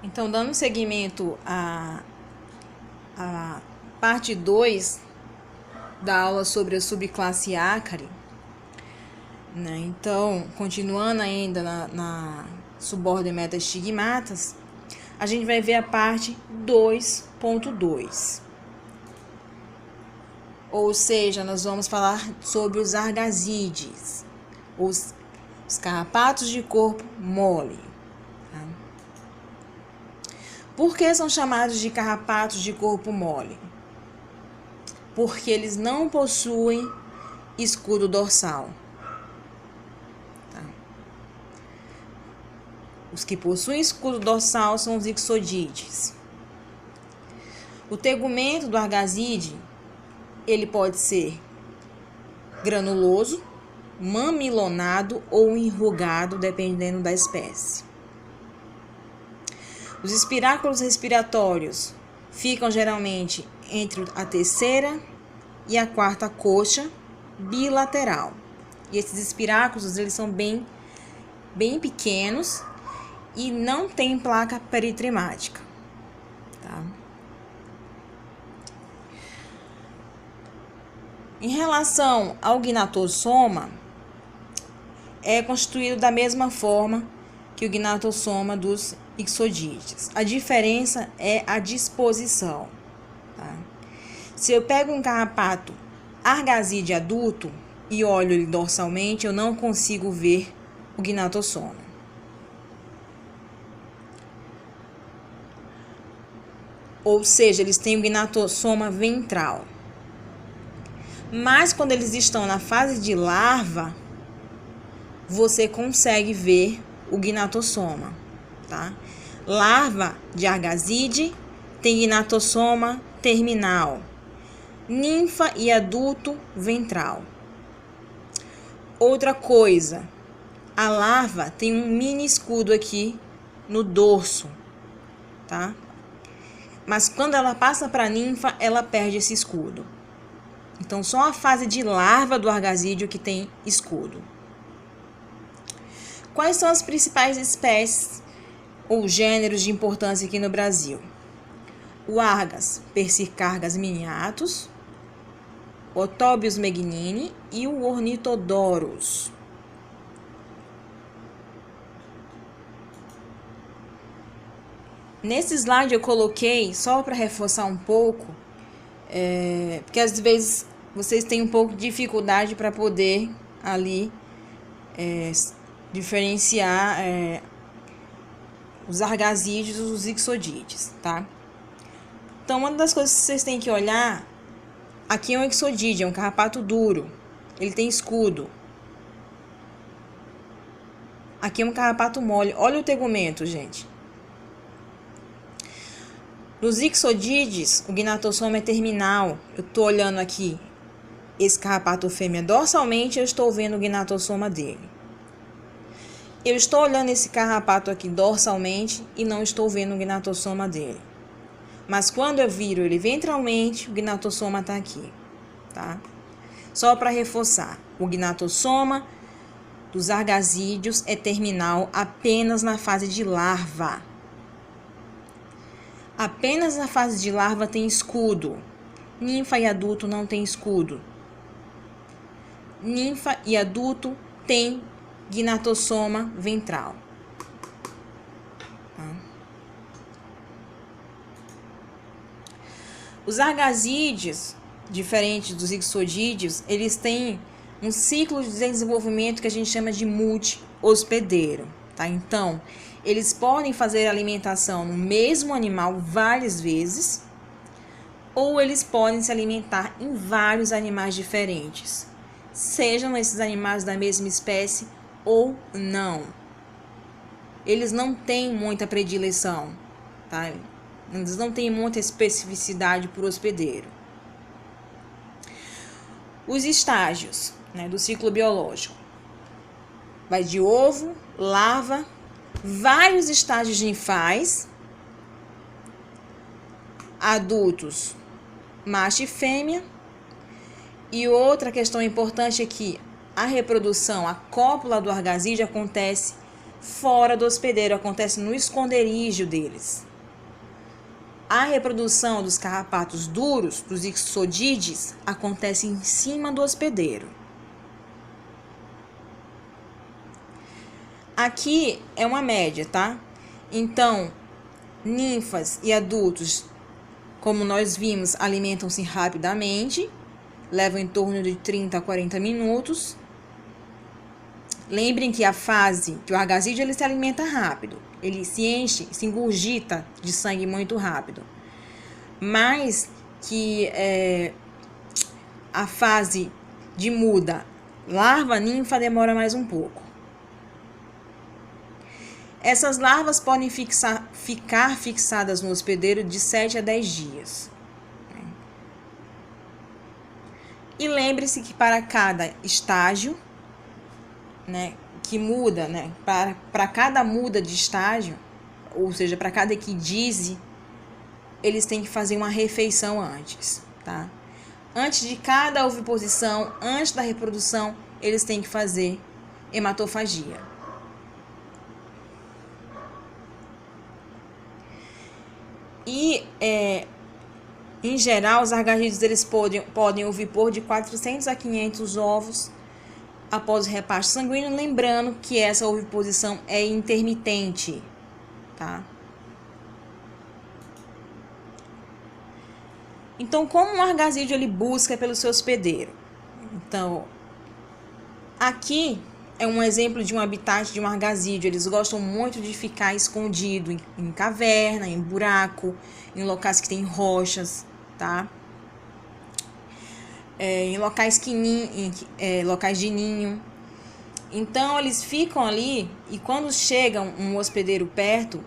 Então, dando seguimento à parte 2 da aula sobre a subclasse Ácari, né? Então, continuando ainda na subordem Metastigmatas, a gente vai ver a parte 2.2. Ou seja, nós vamos falar sobre os argazídeos, os carrapatos de corpo mole. Tá? Por que são chamados de carrapatos de corpo mole? Porque eles não possuem escudo dorsal. Tá? Os que possuem escudo dorsal são os ixodídeos. O tegumento do argazídeo, ele pode ser granuloso, mamilonado ou enrugado, dependendo da espécie. Os espiráculos respiratórios ficam geralmente entre a terceira e a quarta coxa bilateral. E esses espiráculos, eles são bem pequenos e não tem placa peritremática. Tá? Em relação ao gnatossoma, é constituído da mesma forma que o gnatossoma dos ixodídeos. A diferença é a disposição. Tá? Se eu pego um carrapato argazídeo adulto e olho ele dorsalmente, eu não consigo ver o gnatossoma. Ou seja, eles têm o gnatossoma ventral. Mas quando eles estão na fase de larva, você consegue ver o gnatossoma, tá? Larva de argazídeo tem gnatossoma terminal, ninfa e adulto ventral. Outra coisa, a larva tem um mini escudo aqui no dorso, tá? Mas quando ela passa para a ninfa, ela perde esse escudo. Então, só a fase de larva do argazídeo que tem escudo. Quais são as principais espécies ou gêneros de importância aqui no Brasil? O Argas persiccargas miniatus, Otobius megnini e o Ornithodorus. Nesse slide eu coloquei, só para reforçar um pouco, porque às vezes vocês têm um pouco de dificuldade para poder ali diferenciar os argazídeos dos ixodídeos, tá? Então, uma das coisas que vocês têm que olhar, aqui é um ixodídeo, é um carrapato duro, ele tem escudo. Aqui é um carrapato mole, olha o tegumento, gente. Nos ixodídeos, o gnatossoma é terminal. Eu estou olhando aqui esse carrapato fêmea dorsalmente, eu estou vendo o gnatossoma dele. Eu estou olhando esse carrapato aqui dorsalmente e não estou vendo o gnatossoma dele. Mas quando eu viro ele ventralmente, o gnatossoma está aqui, tá? Só para reforçar, o gnatossoma dos argazídeos é terminal apenas na fase de larva. Apenas na fase de larva tem escudo. Ninfa e adulto não tem escudo. Ninfa e adulto tem gnatossoma ventral. Tá? Os argazídeos, diferentes dos ixodídeos, eles têm um ciclo de desenvolvimento que a gente chama de multi-hospedeiro. Tá? Então, eles podem fazer alimentação no mesmo animal várias vezes, ou eles podem se alimentar em vários animais diferentes, sejam esses animais da mesma espécie ou não. Eles não têm muita predileção, tá? Eles não têm muita especificidade por hospedeiro. Os estágios, né, do ciclo biológico. Vai de ovo, larva, vários estágios ninfais, adultos, macho e fêmea. E outra questão importante é que a reprodução, a cópula do argazídeo acontece fora do hospedeiro, acontece no esconderijo deles. A reprodução dos carrapatos duros, dos ixodídeos, acontece em cima do hospedeiro. Aqui é uma média, tá? Então, ninfas e adultos, como nós vimos, alimentam-se rapidamente, levam em torno de 30 a 40 minutos. Lembrem que a fase que o argazídeo ele se alimenta rápido, ele se enche, se engurgita de sangue muito rápido. Mas que a fase de muda larva-ninfa demora mais um pouco. Essas larvas podem ficar fixadas no hospedeiro de 7 a 10 dias. E lembre-se que para cada estágio, né, que muda, né, para cada muda de estágio, ou seja, para cada equidise, eles têm que fazer uma refeição antes, tá? Antes de cada oviposição, antes da reprodução, eles têm que fazer hematofagia. E, em geral, os argazídeos eles podem ovipor de 400 a 500 ovos após o repasto sanguíneo, lembrando que essa oviposição é intermitente, tá? Então, como um argazídeo ele busca pelo seu hospedeiro? Então, aqui é um exemplo de um habitat de um argazídeo. Eles gostam muito de ficar escondido em caverna, em buraco, em locais que tem rochas, tá? Em locais locais de ninho. Então, eles ficam ali e quando chega um hospedeiro perto,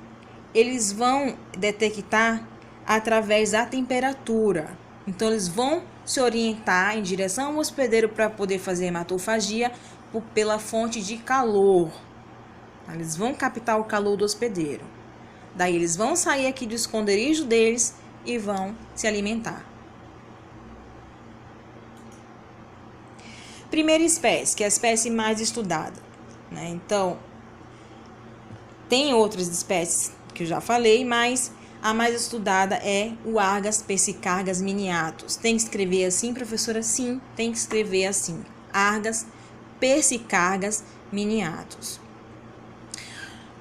eles vão detectar através da temperatura. Então, eles vão se orientar em direção ao hospedeiro para poder fazer hematofagia pela fonte de calor. Eles vão captar o calor do hospedeiro. Daí, eles vão sair aqui do esconderijo deles e vão se alimentar. Primeira espécie, que é a espécie mais estudada, né? Então, tem outras espécies que eu já falei, mas a mais estudada é o Argas persicargas miniatus. Tem que escrever assim, professora? Sim, tem que escrever assim. Argas persicargas miniatus.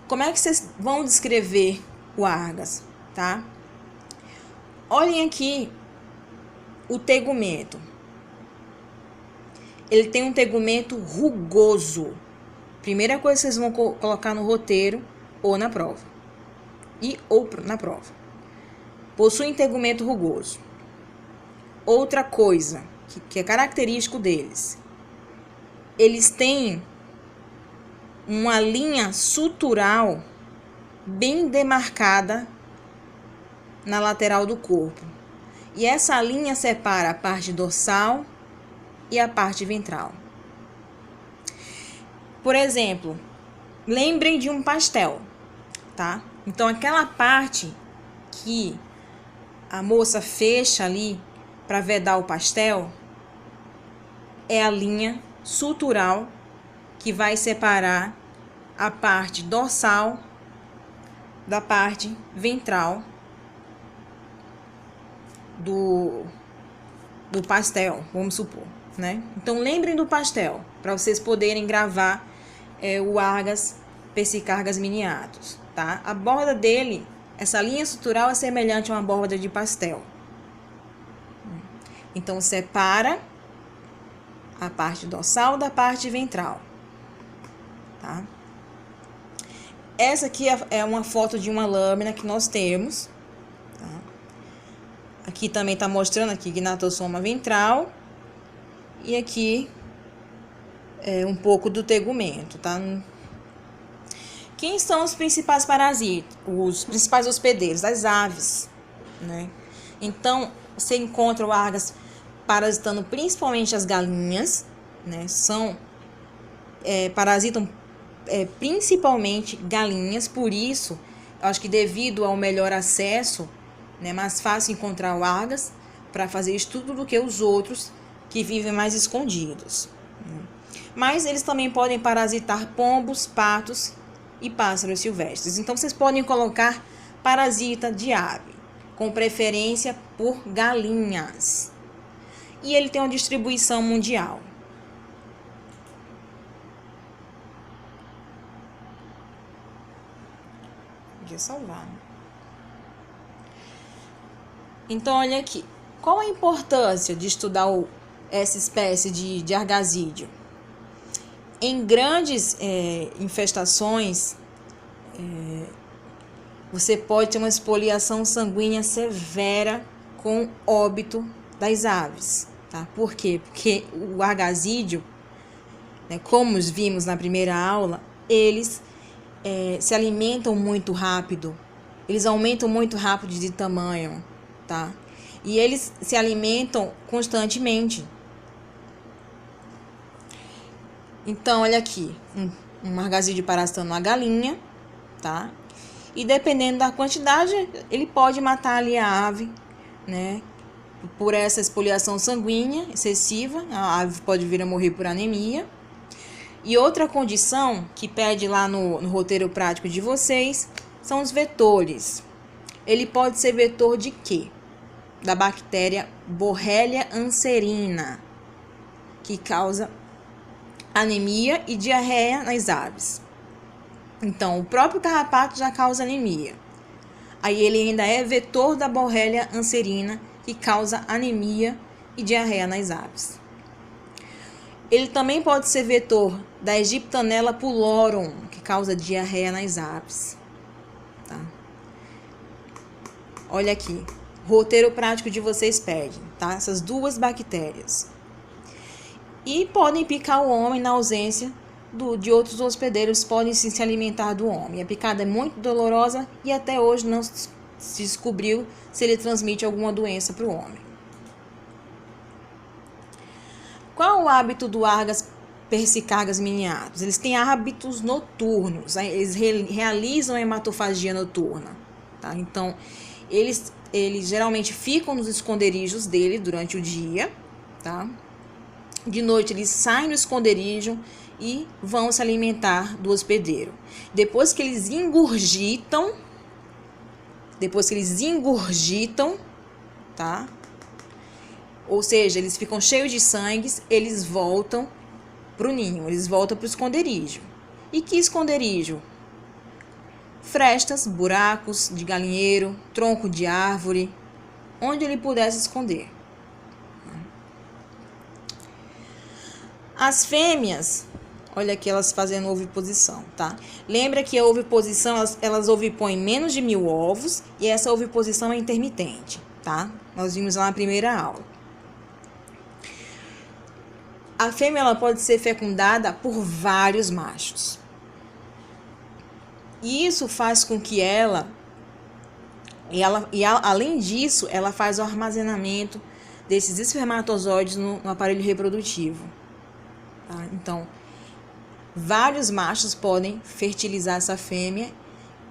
Como é que vocês vão descrever o Argas, tá? Olhem aqui o tegumento. Ele tem um tegumento rugoso. Primeira coisa que vocês vão colocar no roteiro ou na prova. Ou na prova. Possuem tegumento rugoso. Outra coisa que é característico deles. Eles têm uma linha sutural bem demarcada na lateral do corpo. E essa linha separa a parte dorsal e a parte ventral. Por exemplo, lembrem de um pastel, tá? Então, aquela parte que a moça fecha ali para vedar o pastel é a linha sutural que vai separar a parte dorsal da parte ventral do pastel, vamos supor, né? Então, lembrem do pastel, para vocês poderem gravar o Argas persicargas miniatus, tá? A borda dele, essa linha sutural é semelhante a uma borda de pastel. Então, separa a parte dorsal da parte ventral, tá? Essa aqui é uma foto de uma lâmina que nós temos, tá? Aqui também está mostrando aqui gnatossoma ventral. E aqui é um pouco do tegumento, tá? Quem são os principais parasitas? Os principais hospedeiros das aves, né? Então, você encontra o Argas parasitando principalmente as galinhas, né? Parasitam principalmente galinhas, por isso, eu acho que devido ao melhor acesso, né, é mais fácil encontrar o Argas para fazer estudo do que os outros que vivem mais escondidos. Mas eles também podem parasitar pombos, patos e pássaros silvestres. Então, vocês podem colocar parasita de ave, com preferência por galinhas. E ele tem uma distribuição mundial. Podia salvar. Então, olha aqui. Qual a importância de estudar essa espécie de argazídeo? Em grandes infestações, você pode ter uma espoliação sanguínea severa com óbito das aves. Tá? Por quê? Porque o argazídeo, né, como vimos na primeira aula, eles se alimentam muito rápido. Eles aumentam muito rápido de tamanho. Tá? E eles se alimentam constantemente. Então, olha aqui, um argazídeo parasitando uma galinha, tá? E dependendo da quantidade, ele pode matar ali a ave, né? Por essa espoliação sanguínea excessiva, a ave pode vir a morrer por anemia. E outra condição que pede lá no roteiro prático de vocês são os vetores. Ele pode ser vetor de quê? Da bactéria Borrelia anserina, que causa anemia e diarreia nas aves. Então, o próprio carrapato já causa anemia. Aí ele ainda é vetor da Borrelia anserina, que causa anemia e diarreia nas aves. Ele também pode ser vetor da Egyptanella pullorum, que causa diarreia nas aves. Tá? Olha aqui, o roteiro prático de vocês pede, tá? Essas duas bactérias. E podem picar o homem na ausência de outros hospedeiros, podem se alimentar do homem. A picada é muito dolorosa e até hoje não se descobriu se ele transmite alguma doença para o homem. Qual o hábito do Argas persicargas miniatus? Eles têm hábitos noturnos, né? Eles realizam a hematofagia noturna. Tá? Então, eles geralmente ficam nos esconderijos dele durante o dia, tá? De noite eles saem do esconderijo e vão se alimentar do hospedeiro. Depois que eles ingurgitam, tá? Ou seja, eles ficam cheios de sangue, eles voltam para o ninho, eles voltam para o esconderijo. E que esconderijo? Frestas, buracos de galinheiro, tronco de árvore, onde ele pudesse esconder. As fêmeas, olha aqui elas fazendo oviposição, tá? Lembra que a oviposição, elas ovipõem menos de 1000 ovos e essa oviposição é intermitente, tá? Nós vimos lá na primeira aula. A fêmea ela pode ser fecundada por vários machos. E isso faz com que além disso, ela faz o armazenamento desses espermatozoides no aparelho reprodutivo. Tá? Então, vários machos podem fertilizar essa fêmea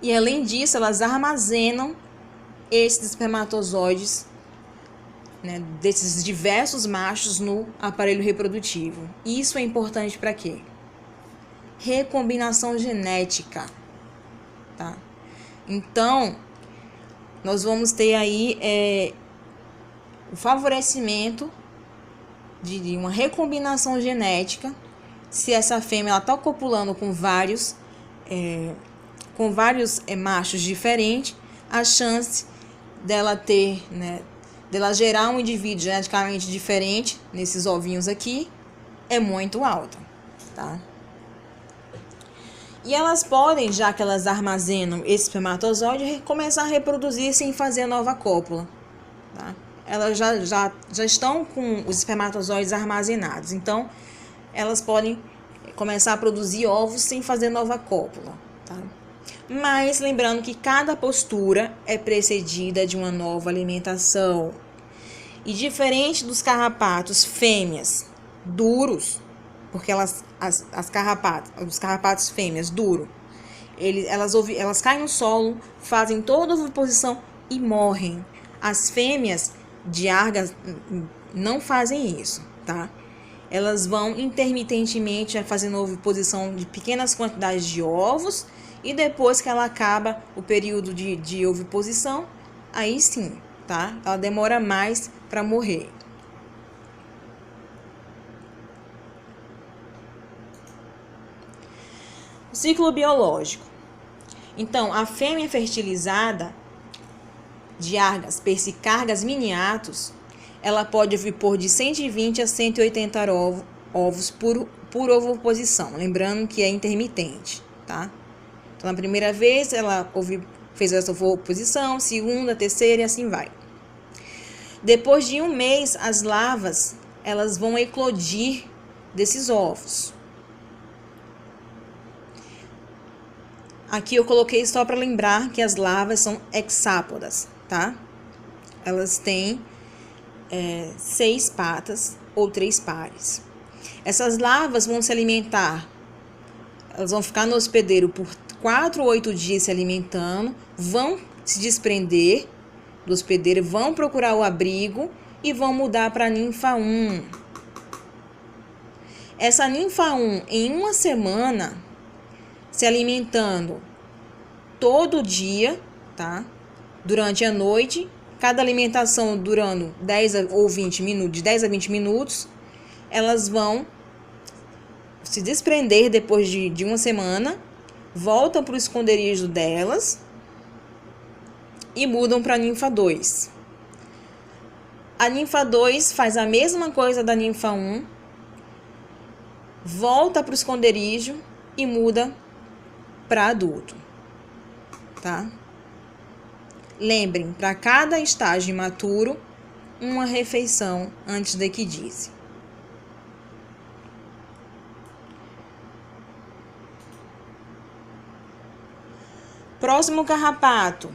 e, além disso, elas armazenam esses espermatozoides, né, desses diversos machos no aparelho reprodutivo. Isso é importante para quê? Recombinação genética. Tá? Então, nós vamos ter aí o favorecimento de uma recombinação genética. Se essa fêmea está copulando com vários machos diferentes, a chance dela ter, né, dela gerar um indivíduo geneticamente diferente nesses ovinhos aqui é muito alta, tá? E elas podem, já que elas armazenam esse espermatozoide, começar a reproduzir sem fazer nova cópula, tá? Elas já estão com os espermatozoides armazenados, então elas podem começar a produzir ovos sem fazer nova cópula, tá? Mas lembrando que cada postura é precedida de uma nova alimentação. E diferente dos carrapatos fêmeas duros, porque os carrapatos fêmeas duros, elas caem no solo, fazem toda a oviposição e morrem. As fêmeas de Argas não fazem isso, tá? Elas vão intermitentemente fazendo oviposição de pequenas quantidades de ovos E depois que ela acaba o período de oviposição, aí sim, tá? Ela demora mais para morrer. O ciclo biológico. Então, a fêmea fertilizada de Argas persicargas miniatus, ela pode ovipor de 120 a 180 ovos por ovoposição, lembrando que é intermitente, tá? Então, na primeira vez, ela fez essa ovoposição, segunda, terceira e assim vai. Depois de 1 mês, as larvas, elas vão eclodir desses ovos. Aqui eu coloquei só para lembrar que as larvas são hexápodas, tá? Elas têm 6 patas ou 3 pares. Essas larvas vão se alimentar, elas vão ficar no hospedeiro por 4 ou 8 dias se alimentando, vão se desprender do hospedeiro, vão procurar o abrigo e vão mudar para a ninfa 1. Essa ninfa 1, em 1 semana, se alimentando todo dia, tá? Durante a noite, cada alimentação durando 10 ou 20 minutos, de 10 a 20 minutos, elas vão se desprender depois de 1 semana, voltam para o esconderijo delas e mudam para a ninfa 2. A ninfa 2 faz a mesma coisa da ninfa 1, volta para o esconderijo e muda para adulto, tá? Lembrem, para cada estágio imaturo, uma refeição antes da equidise. Próximo carrapato,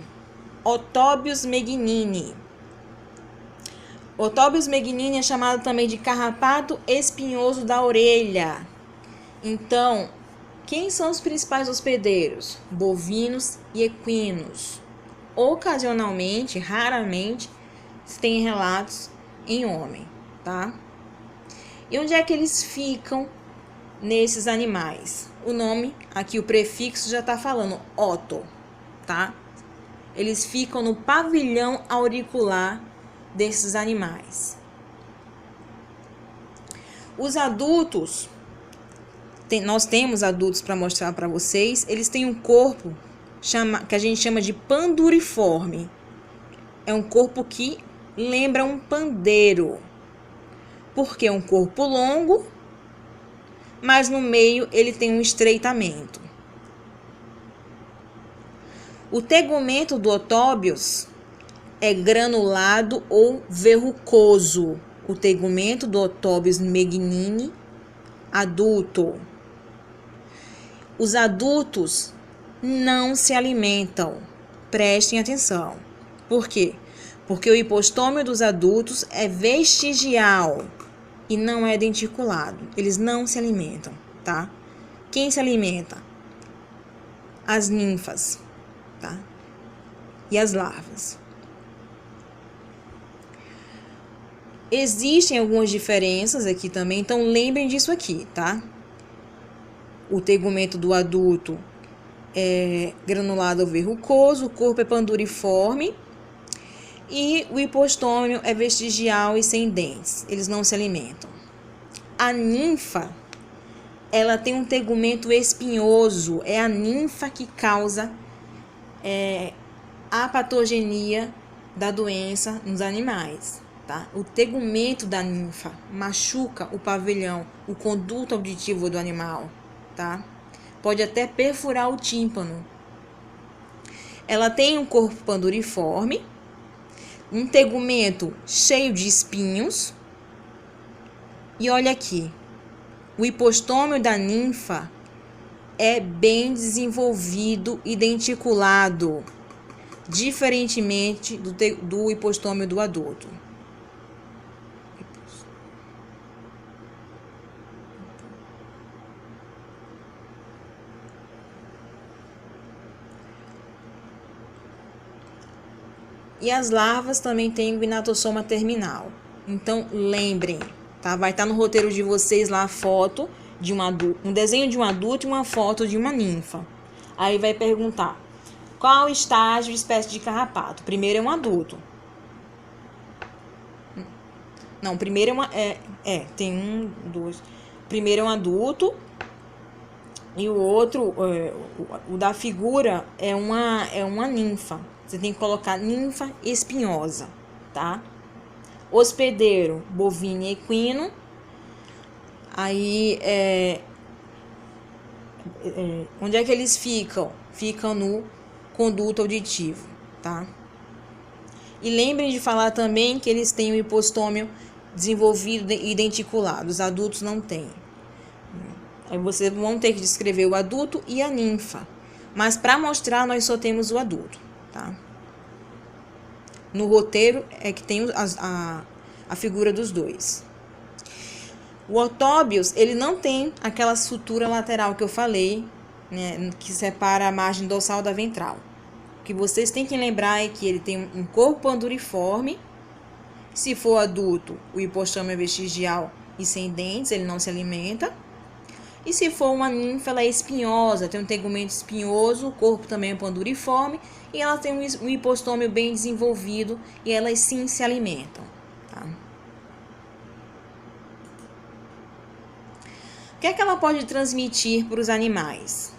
Otobius megnini. Otobius megnini é chamado também de carrapato espinhoso da orelha. Então, quem são os principais hospedeiros? Bovinos e equinos. Ocasionalmente, raramente, se tem relatos em homem, tá? E onde é que eles ficam nesses animais? O nome, aqui o prefixo já está falando, oto, tá? Eles ficam no pavilhão auricular desses animais. Os adultos, nós temos adultos para mostrar para vocês, eles têm um corpo que a gente chama de panduriforme. É um corpo que lembra um pandeiro, porque é um corpo longo, mas no meio ele tem um estreitamento. O tegumento do Otóbios é granulado ou verrucoso. O tegumento do Otóbius megnini adulto. Os adultos não se alimentam. Prestem atenção. Por quê? Porque o hipostômio dos adultos é vestigial e não é denticulado. Eles não se alimentam, tá? Quem se alimenta? As ninfas, tá? E as larvas. Existem algumas diferenças aqui também, então lembrem disso aqui, tá? O tegumento do adulto é granulado ou verrucoso, o corpo é panduriforme e o hipostômio é vestigial e sem dentes. Eles não se alimentam. A ninfa, ela tem um tegumento espinhoso, é a ninfa que causa a patogenia da doença nos animais. Tá? O tegumento da ninfa machuca o pavilhão, o conduto auditivo do animal, tá? Pode até perfurar o tímpano. Ela tem um corpo panduriforme, um tegumento cheio de espinhos. E olha aqui, o hipostômio da ninfa é bem desenvolvido e denticulado, diferentemente do hipostômio do adulto. E as larvas também têm o gnatossoma terminal. Então, lembrem, tá? Vai estar no roteiro de vocês lá a foto de um adulto, um desenho de um adulto e uma foto de uma ninfa. Aí vai perguntar, qual estágio de espécie de carrapato? Primeiro é um adulto. Não, primeiro tem um, dois. Primeiro é um adulto e o outro, o da figura é uma ninfa. Você tem que colocar ninfa espinhosa, tá? Hospedeiro, bovino e equino. Aí, onde é que eles ficam? Ficam no conduto auditivo, tá? E lembrem de falar também que eles têm o hipostômio desenvolvido e denticulado. Os adultos não têm. Aí vocês vão ter que descrever o adulto e a ninfa. Mas para mostrar, nós só temos o adulto, tá? No roteiro é que tem a figura dos dois. O otóbios, ele não tem aquela sutura lateral que eu falei, né, que separa a margem dorsal da ventral. O que vocês têm que lembrar é que ele tem um corpo anduriforme. Se for adulto, o hipostômio é vestigial e sem dentes, ele não se alimenta. E se for uma ninfa, ela é espinhosa, tem um tegumento espinhoso, o corpo também é panduriforme e ela tem um hipostômio bem desenvolvido e elas sim se alimentam. Tá? O que é que ela pode transmitir para os animais?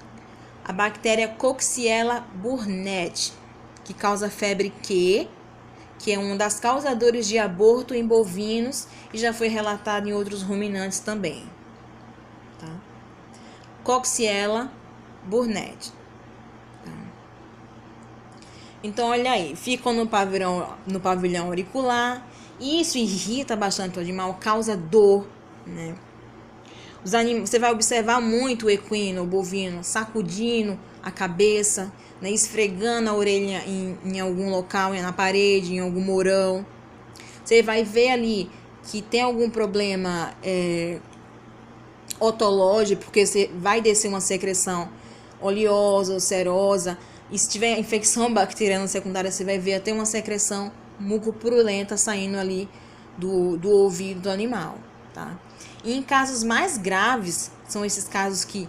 A bactéria Coxiella burnetii, que causa febre Q, que é um das causadoras de aborto em bovinos e já foi relatado em outros ruminantes também. Tá? Coxiella burnetii. Tá? Então, olha aí, ficam no pavilhão auricular. Isso irrita bastante o animal, causa dor, né? Você vai observar muito o equino, o bovino, sacudindo a cabeça, né, esfregando a orelha em algum local, na parede, em algum mourão. Você vai ver ali que tem algum problema otológico, porque você vai descer uma secreção oleosa ou serosa. E se tiver infecção bacteriana secundária, você vai ver até uma secreção mucopurulenta saindo ali do ouvido do animal, tá? E em casos mais graves, são esses casos que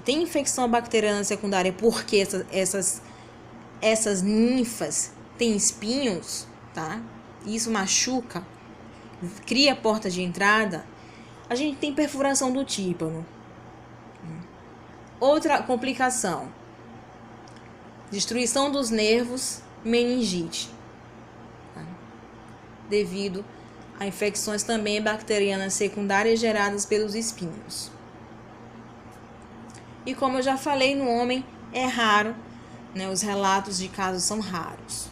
tem infecção bacteriana secundária porque essas ninfas têm espinhos, tá? E isso machuca, cria porta de entrada. A gente tem perfuração do tímpano. Outra complicação: destruição dos nervos, meningite, tá? Devido a infecções também bacterianas secundárias geradas pelos espinhos. E como eu já falei, no homem é raro, né? Os relatos de casos são raros.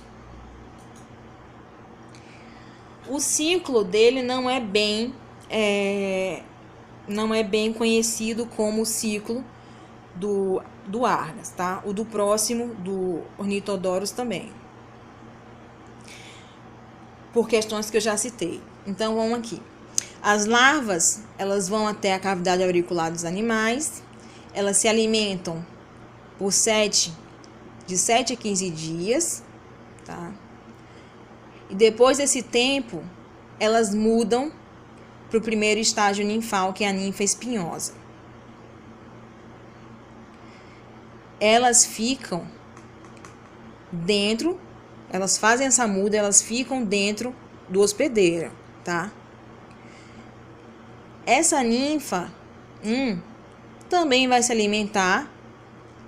O ciclo dele não é bem conhecido como o ciclo do Argas, tá? O do próximo, do Ornitodorus também, por questões que eu já citei. Então, vamos aqui. As larvas, elas vão até a cavidade auricular dos animais. Elas se alimentam por de 7 a 15 dias, tá? E depois desse tempo, elas mudam para o primeiro estágio ninfal, que é a ninfa espinhosa. Elas ficam dentro, elas fazem essa muda, elas ficam dentro do hospedeiro, tá? Essa ninfa também vai se alimentar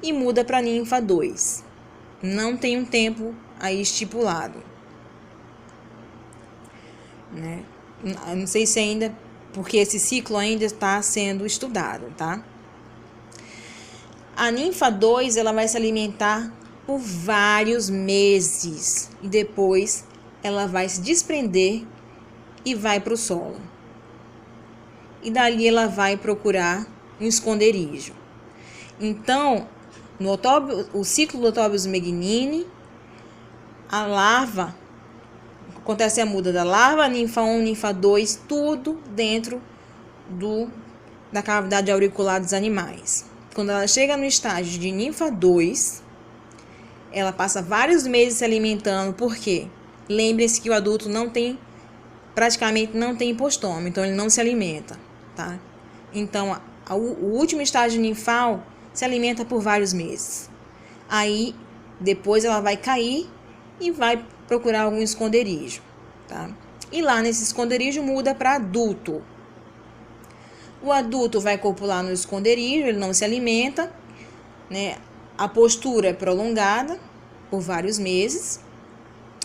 e muda para a ninfa 2. Não tem um tempo aí estipulado, né? Eu não sei se ainda, porque esse ciclo ainda está sendo estudado, tá? A ninfa 2, ela vai se alimentar por vários meses e depois ela vai se desprender e vai para o solo. E dali ela vai procurar um esconderijo. Então, o ciclo do Otóbius megnini, a larva, acontece a muda da larva, ninfa 1, ninfa 2, tudo dentro da cavidade auricular dos animais. Quando ela chega no estágio de ninfa 2, ela passa vários meses se alimentando, por quê? Lembre-se que o adulto praticamente não tem hipostômio, então ele não se alimenta, tá? Então, o último estágio ninfal se alimenta por vários meses. Aí depois ela vai cair e vai procurar algum esconderijo, tá? E lá nesse esconderijo muda para adulto. O adulto vai copular no esconderijo, ele não se alimenta, né? A postura é prolongada por vários meses.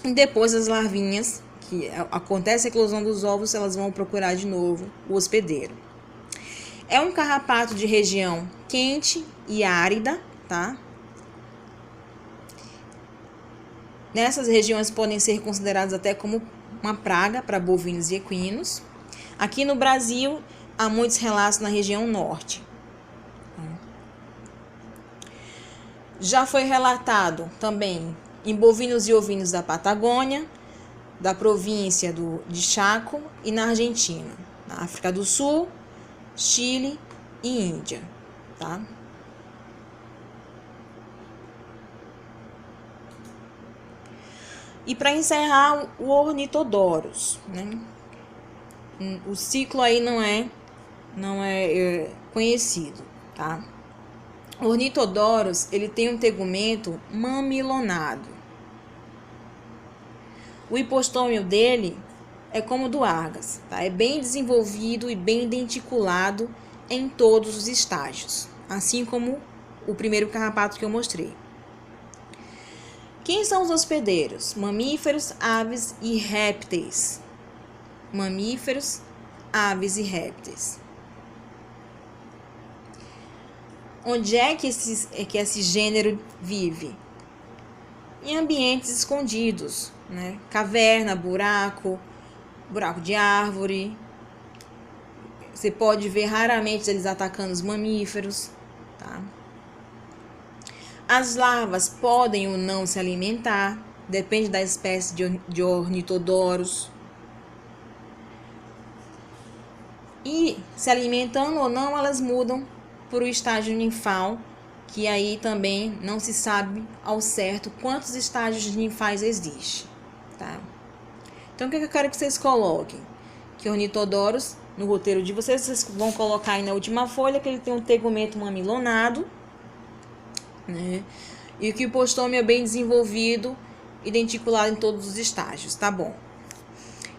E depois as larvinhas, que acontece a eclosão dos ovos, elas vão procurar de novo o hospedeiro. É um carrapato de região quente e árida, tá? Nessas regiões podem ser consideradas até como uma praga para bovinos e equinos. Aqui no Brasil, há muitos relatos na região norte. Já foi relatado também em bovinos e ovinos da Patagônia, da província de Chaco e na Argentina, na África do Sul, Chile e Índia, tá? E para encerrar, o Ornitodorus, né? O ciclo aí não é conhecido, tá? O Ornitodorus, ele tem um tegumento mamilonado. O hipostômio dele é como o do Argas, tá? É bem desenvolvido e bem denticulado em todos os estágios, assim como o primeiro carrapato que eu mostrei. Quem são os hospedeiros? Mamíferos, aves e répteis. Mamíferos, aves e répteis. Onde é que esse gênero vive? Em ambientes escondidos, né? Caverna, buraco de árvore. Você pode ver raramente eles atacando os mamíferos, tá? As larvas podem ou não se alimentar, depende da espécie de Ornitodorus. E se alimentando ou não, elas mudam para o estágio ninfal, que aí também não se sabe ao certo quantos estágios ninfais existem, tá? Então, o que eu quero que vocês coloquem? Que Ornitodorus, no roteiro de vocês vão colocar aí na última folha que ele tem um tegumento mamilonado, né? E que o hipostômio é bem desenvolvido e denticulado em todos os estágios, tá bom?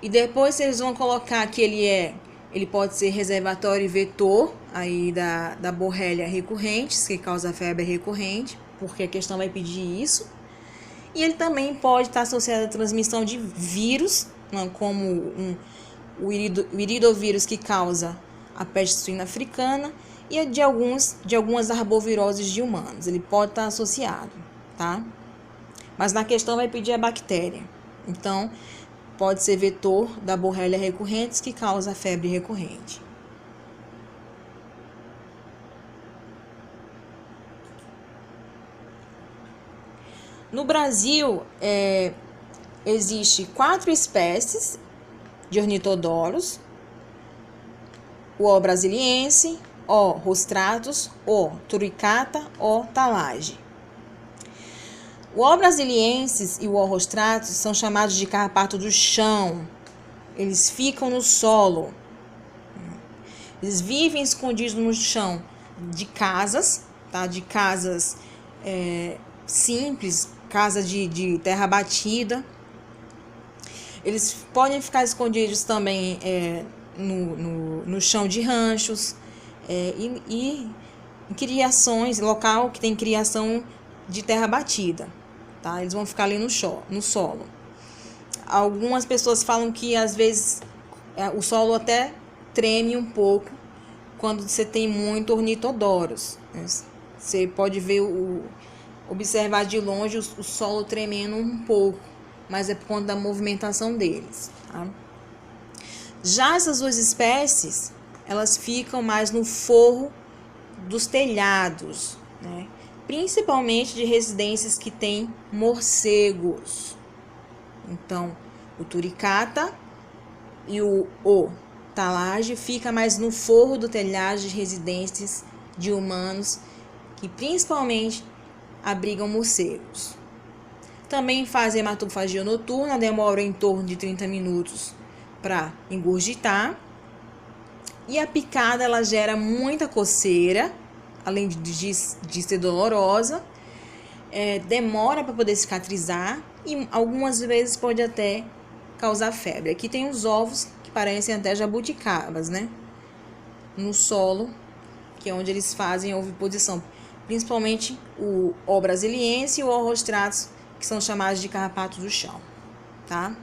E depois vocês vão colocar que ele pode ser reservatório e vetor aí da borrelia recorrentes, que causa febre recorrente, porque a questão vai pedir isso. E ele também pode estar associado à transmissão de vírus, como o iridovírus que causa a peste suína africana e de algumas arboviroses de humanos. Ele pode estar associado, tá? Mas na questão vai pedir a bactéria. Então, pode ser vetor da borrelia recorrentes que causa a febre recorrente. No Brasil, existe 4 espécies de Ornitodorus: o O. brasiliense, O. rostratus, O. turicata, O. talage. O O. brasiliensis e o O. rostratus são chamados de carrapato do chão. Eles ficam no solo. Eles vivem escondidos no chão de casas, tá? De casas simples, casa de terra batida. Eles podem ficar escondidos também no chão de ranchos e em criações, local que tem criação de terra batida, tá? Eles vão ficar ali no solo. Algumas pessoas falam que às vezes o solo até treme um pouco quando você tem muito Ornitodorus, né? Você pode observar de longe o solo tremendo um pouco, mas é por conta da movimentação deles, tá? Já essas duas espécies, elas ficam mais no forro dos telhados, né? Principalmente de residências que têm morcegos. Então, o turicata e o talage fica mais no forro do telhado de residências de humanos que principalmente abrigam morcegos. Também fazem hematofagia noturna, demora em torno de 30 minutos para engurgitar. E a picada ela gera muita coceira, além de ser dolorosa. demora para poder cicatrizar e algumas vezes pode até causar febre. Aqui tem os ovos que parecem até jabuticabas, né? No solo, que é onde eles fazem a oviposição. Principalmente o O brasiliense e o O rostratus, que são chamados de carrapatos do chão, tá?